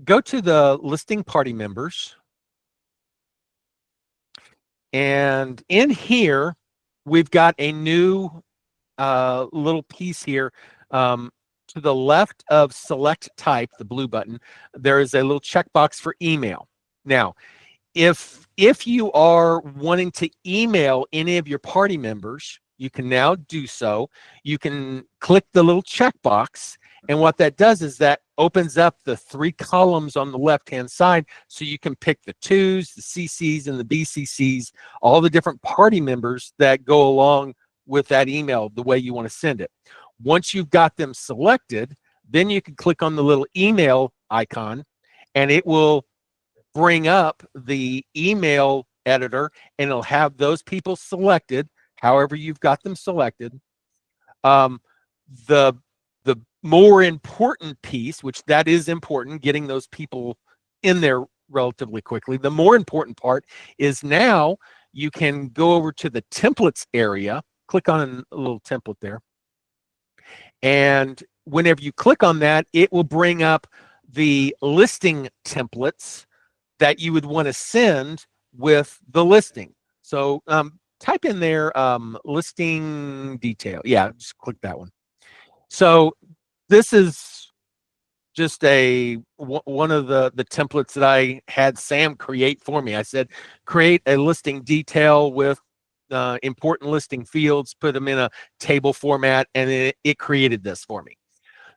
go to the listing party members. And in here, we've got a new little piece here. To the left of select type, the blue button, there is a little checkbox for email. Now, if you are wanting to email any of your party members, you can now do so. You can click the little checkbox, and what that does is that opens up the 3 columns on the left-hand side, so you can pick the 2s, the CCs, and the BCCs, all the different party members that go along with that email the way you want to send it. Once you've got them selected, then you can click on the little email icon, and it will bring up the email editor, and it'll have those people selected however you've got them selected. The more important piece, which that is important, getting those people in there relatively quickly, the more important part is now you can go over to the templates area, click on a little template there, and whenever you click on that, it will bring up the listing templates that you would want to send with the listing. So type in there listing detail. Yeah, just click that one. So this is just one of the templates that I had Sam create for me. I said, create a listing detail with important listing fields, put them in a table format, and it created this for me.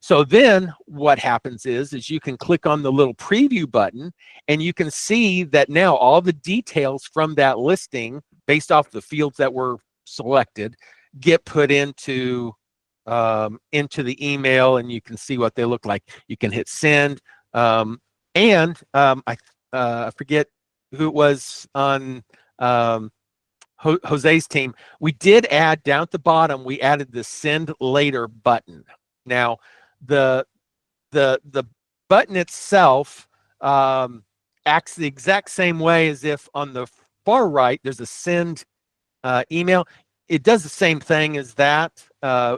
So then what happens is you can click on the little preview button, and you can see that now all the details from that listing based off the fields that were selected get put into the email, and you can see what they look like. You can hit send, and I forget who it was on Jose's team. We did add down at the bottom, we added the send later button. Now, the button itself acts the exact same way as if on the far right there's a send email. It does the same thing as that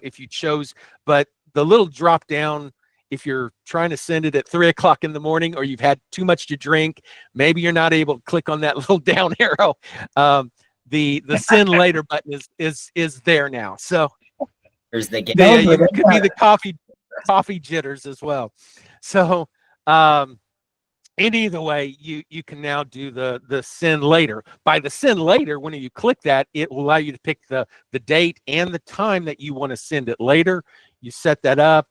if you chose, but the little drop down, if you're trying to send it at 3 o'clock in the morning, or you've had too much to drink, maybe you're not able to click on that little down arrow. The send later button is there now. So there's the game. It could be the coffee jitters as well. So in either way, you can now do the send later. By the send later, when you click that, it will allow you to pick the date and the time that you want to send it later. You set that up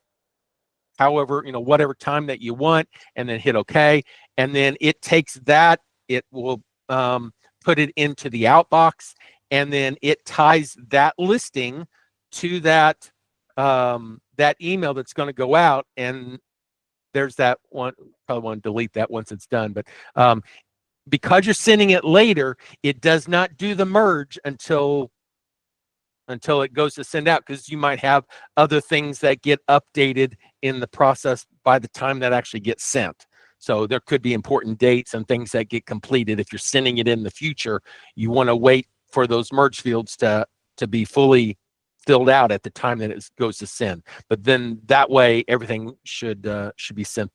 however, whatever time that you want, and then hit OK. And then it takes that, it will put it into the outbox, and then it ties that listing to that that email that's going to go out. And there's that one. Probably want to delete that once it's done, but because you're sending it later, it does not do the merge until it goes to send out, because you might have other things that get updated in the process by the time that actually gets sent. So there could be important dates and things that get completed. If you're sending it in the future, you want to wait for those merge fields to be fully filled out at the time that it goes to send. But then that way, everything should be sent